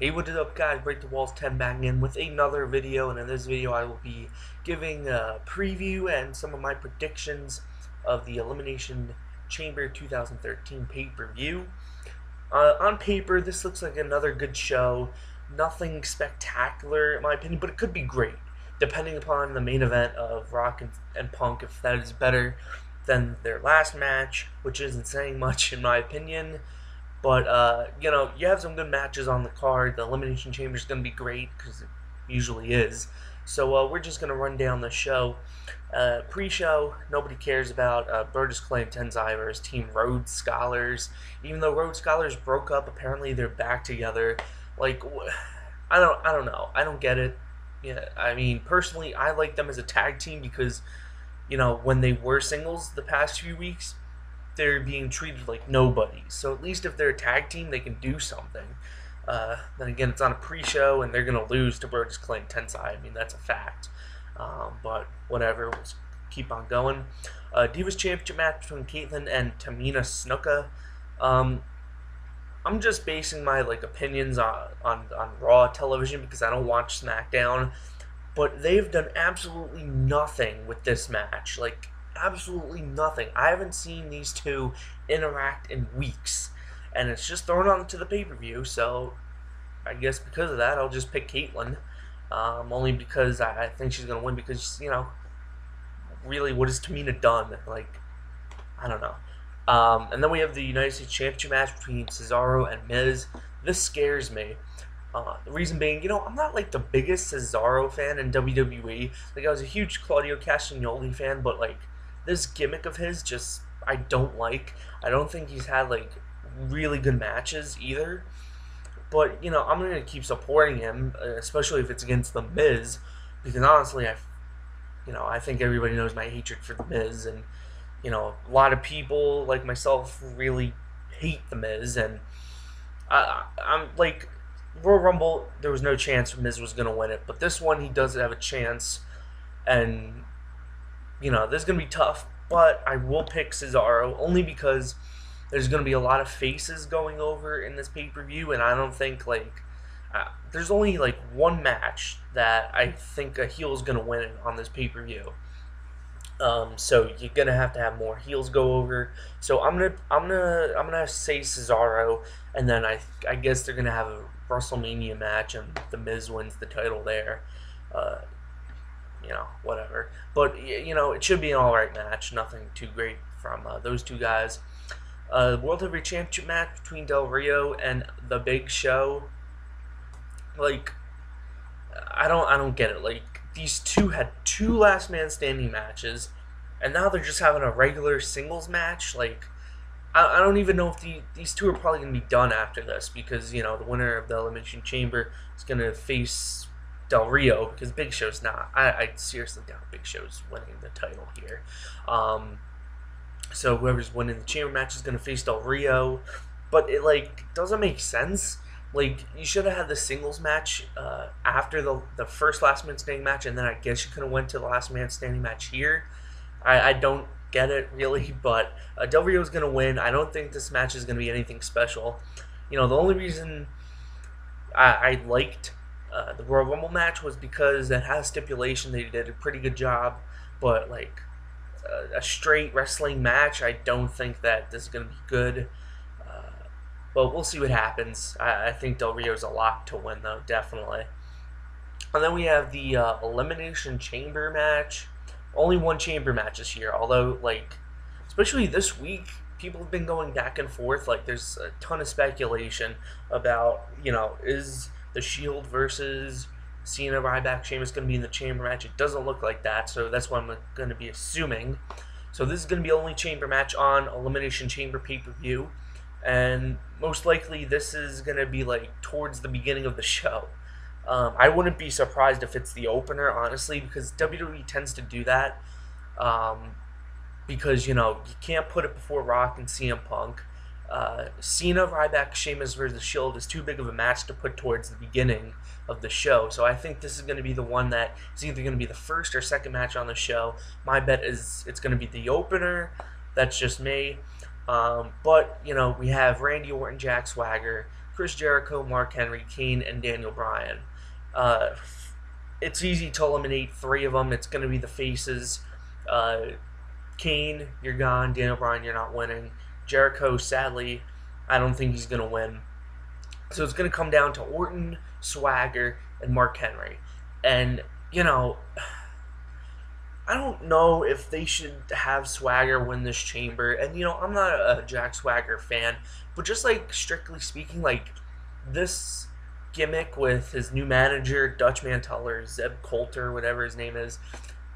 Hey, what is up, guys? Break the Walls 10 back in with another video, and in this video I will be giving a preview and some of my predictions of the Elimination Chamber 2013 pay-per-view. On paper, this looks like another good show. Nothing spectacular, in my opinion, but it could be great, depending upon the main event of Rock and Punk, if that is better than their last match, which isn't saying much, in my opinion. But, you have some good matches on the card. The Elimination Chamber is going to be great, because it usually is. So we're just going to run down the show. Pre-show, nobody cares about Brodus Clay and Tenzai versus Team Rhodes Scholars. Even though Rhodes Scholars broke up, apparently they're back together. Like, I don't know. I don't get it. Yeah, I mean, personally, I like them as a tag team because, when they were singles the past few weeks, they're being treated like nobody. So at least if they're a tag team, they can do something. Then again, it's on a pre-show, and they're going to lose to Brodus Clay and Tensai. I mean, that's a fact. But whatever, we'll keep on going. Divas Championship match between Caitlyn and Tamina Snuka. I'm just basing my opinions on Raw television because I don't watch SmackDown. But they've done absolutely nothing with this match. Absolutely nothing. I haven't seen these two interact in weeks, and it's just thrown onto the pay-per-view, so I guess because of that, I'll just pick Caitlyn, only because I think she's going to win, because, really, what has Tamina done? I don't know. And then we have the United States Championship match between Cesaro and Miz. This scares me. The reason being, I'm not the biggest Cesaro fan in WWE. I was a huge Claudio Castagnoli fan, but this gimmick of his I don't like. I don't think he's had really good matches either. But I'm gonna keep supporting him, especially if it's against the Miz, because honestly, I think everybody knows my hatred for the Miz, and a lot of people like myself really hate the Miz, and I'm Royal Rumble, there was no chance Miz was gonna win it, but this one he does have a chance, and this is going to be tough, but I will pick Cesaro only because there's going to be a lot of faces going over in this pay-per-view, and I don't think, there's only, one match that I think a heel is going to win on this pay-per-view. So you're going to have more heels go over. So I'm gonna say Cesaro, and then I guess they're going to have a WrestleMania match, and the Miz wins the title there. Whatever. But, it should be an alright match. Nothing too great from those two guys. World Heavyweight Championship match between Del Rio and The Big Show. I don't get it. These two had two last man standing matches, and now they're just having a regular singles match. I don't even know if these two are probably going to be done after this, because, the winner of the Elimination Chamber is going to face Del Rio, because Big Show's not. I seriously doubt Big Show's winning the title here. So whoever's winning the chamber match is going to face Del Rio, but it doesn't make sense. You should have had the singles match after the first last man standing match, and then I guess you could have went to the last man standing match here. I don't get it really, but Del Rio's going to win. I don't think this match is going to be anything special. The only reason I liked the Royal Rumble match was because it has stipulation. They did a pretty good job, but a straight wrestling match, I don't think that this is going to be good. But we'll see what happens. I think Del Rio's a lock to win, though, definitely. And then we have the Elimination Chamber match. Only one chamber match this year, although, especially this week, people have been going back and forth. There's a ton of speculation about, is the Shield versus Cena, Ryback, Sheamus going to be in the chamber match? It doesn't look like that, so that's what I'm going to be assuming. So this is going to be the only chamber match on Elimination Chamber pay-per-view, and most likely this is going to be towards the beginning of the show. I wouldn't be surprised if it's the opener, honestly, because WWE tends to do that, because you can't put it before Rock and CM Punk. Cena, Ryback, Sheamus versus the Shield is too big of a match to put towards the beginning of the show. So I think this is going to be the one that is either going to be the first or second match on the show. My bet is it's going to be the opener. That's just me. But, we have Randy Orton, Jack Swagger, Chris Jericho, Mark Henry, Kane, and Daniel Bryan. Uh, it's easy to eliminate 3 of them. It's going to be the faces. Kane, you're gone. Daniel Bryan, you're not winning. Jericho, sadly, I don't think he's going to win. So it's going to come down to Orton, Swagger, and Mark Henry. And, you know, I don't know if they should have Swagger win this chamber. And, you know, I'm not a Jack Swagger fan. But just, like, strictly speaking, like, this gimmick with his new manager, Dutch Manteller, Zeb Coulter, whatever his name is,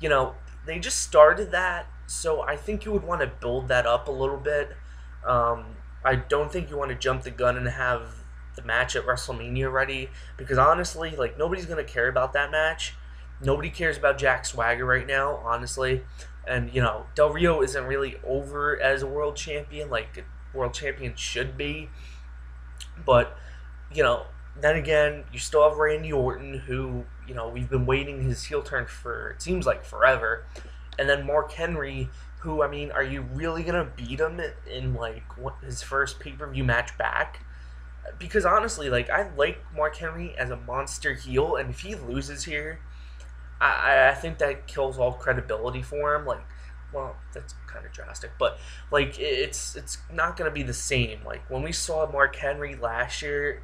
you know, they just started that. So I think you would want to build that up a little bit. I don't think you want to jump the gun and have the match at WrestleMania ready, because honestly, like, nobody's going to care about that match. Nobody cares about Jack Swagger right now, honestly. And, you know, Del Rio isn't really over as a world champion like a world champion should be. But, you know, then again, you still have Randy Orton, who, you know, we've been waiting his heel turn for, it seems like, forever. And then Mark Henry, who, I mean, are you really going to beat him in like, his first pay-per-view match back? Because honestly, like, I like Mark Henry as a monster heel, and if he loses here, I think that kills all credibility for him. Like, well, that's kind of drastic, but, like, it's not going to be the same. Like, when we saw Mark Henry last year,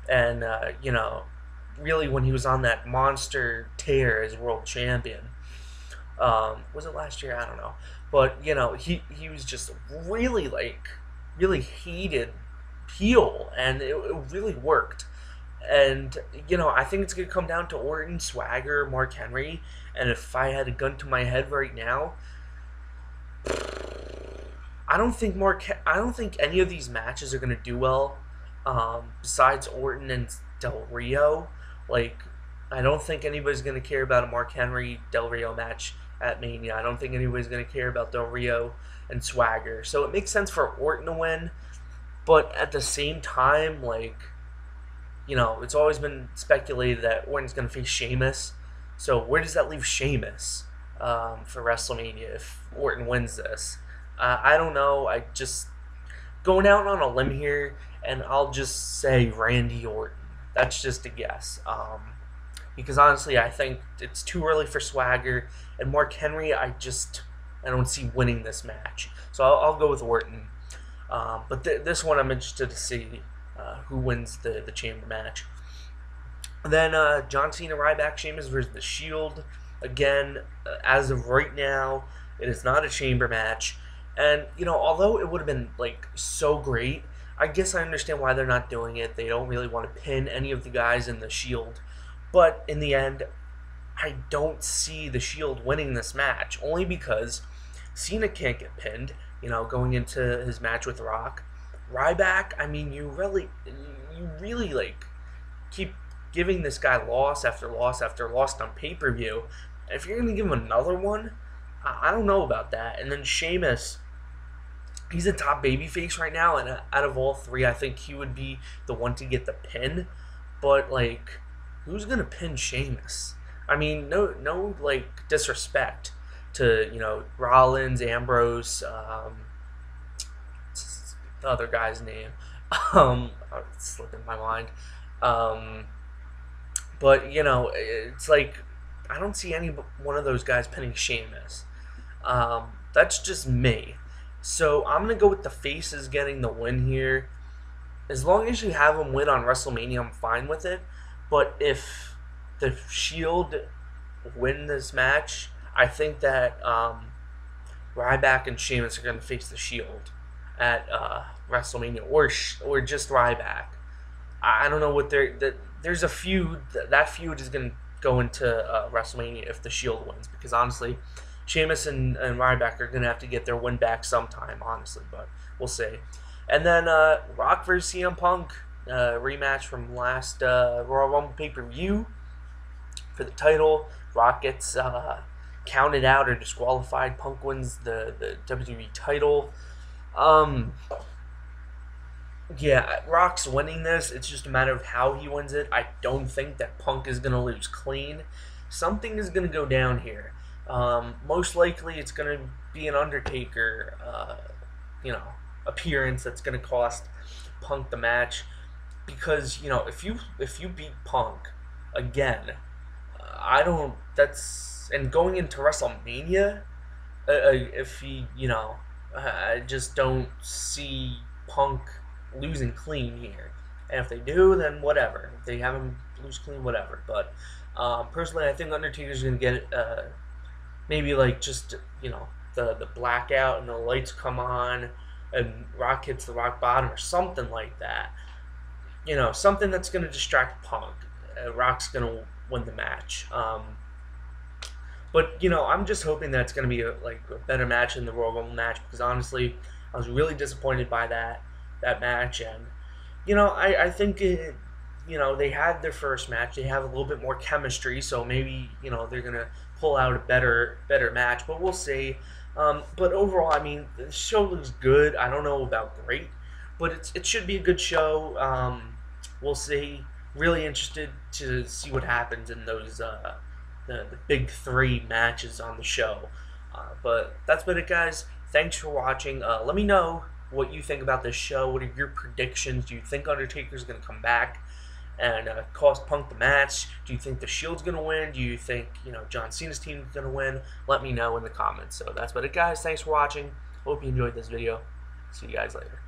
and, you know, really when he was on that monster tear as world champion, was it last year? I don't know. But, you know, he was just really, like, really heated heel, and it really worked. And, you know, I think it's going to come down to Orton, Swagger, Mark Henry. And if I had a gun to my head right now, I don't think any of these matches are going to do well. Besides Orton and Del Rio, like, I don't think anybody's going to care about a Mark Henry Del Rio match at Mania. I don't think anybody's going to care about Del Rio and Swagger. So it makes sense for Orton to win. But at the same time, like, you know, it's always been speculated that Orton's going to face Sheamus. So where does that leave Sheamus for WrestleMania if Orton wins this? I don't know. I just going out on a limb here, and I'll just say Randy Orton. That's just a guess. Because honestly, I think it's too early for Swagger, and Mark Henry, I don't see winning this match. So I'll go with Orton. But this one I'm interested to see who wins the chamber match. And then John Cena, Ryback, Sheamus versus The Shield. Again, as of right now, it is not a chamber match. And, you know, although it would have been, like, so great, I guess I understand why they're not doing it. They don't really want to pin any of the guys in The Shield. But in the end, I don't see The Shield winning this match, only because Cena can't get pinned, you know, going into his match with Rock. Ryback, I mean, you really, like, keep giving this guy loss after loss after loss on pay-per-view. If you're going to give him another one, I don't know about that. And then Sheamus, he's a top babyface right now, and out of all 3, I think he would be the one to get the pin. But, like, who's going to pin Sheamus? I mean, no, like, disrespect to, you know, Rollins, Ambrose, the other guy's name. It's slipping my mind. But, you know, it's like, I don't see any one of those guys pinning Sheamus. That's just me. So I'm going to go with the faces getting the win here. As long as you have them win on WrestleMania, I'm fine with it. But if the Shield win this match, I think that Ryback and Sheamus are going to face the Shield at WrestleMania, or just Ryback. I don't know what there's a feud. That feud is going to go into WrestleMania if the Shield wins, because honestly, Sheamus and Ryback are going to have to get their win back sometime, honestly, but we'll see. And then Rock vs. CM Punk, rematch from last Royal Rumble pay-per-view for the title. Rock gets counted out or disqualified. Punk wins the WWE title. Yeah, Rock's winning this. It's just a matter of how he wins it. I don't think that Punk is going to lose clean. Something is going to go down here. Most likely it's going to be an Undertaker, appearance that's going to cost Punk the match. because if you beat Punk again, I don't. That's and going into WrestleMania, if he, I just don't see Punk losing clean here. And if they do, then whatever. If they have him lose clean, whatever. But personally, I think Undertaker's gonna get maybe like just the blackout and the lights come on and Rock hits the rock bottom or something like that. Something that's gonna distract Punk. Rock's gonna win the match. But I'm just hoping that it's going to be a better match than the Royal Rumble match, because honestly, I was really disappointed by that match, and I think they had their first match, they have a little bit more chemistry, so maybe they're going to pull out a better match, but we'll see. But overall, I mean, the show looks good. I don't know about great, but it should be a good show. We'll see. Really interested to see what happens in those. The big three matches on the show. But that's been it, guys. Thanks for watching. Let me know what you think about this show. What are your predictions? Do you think Undertaker's going to come back and cost Punk the match? Do you think the Shield's going to win? Do you think John Cena's team is going to win? Let me know in the comments. So that's been it, guys. Thanks for watching. Hope you enjoyed this video. See you guys later.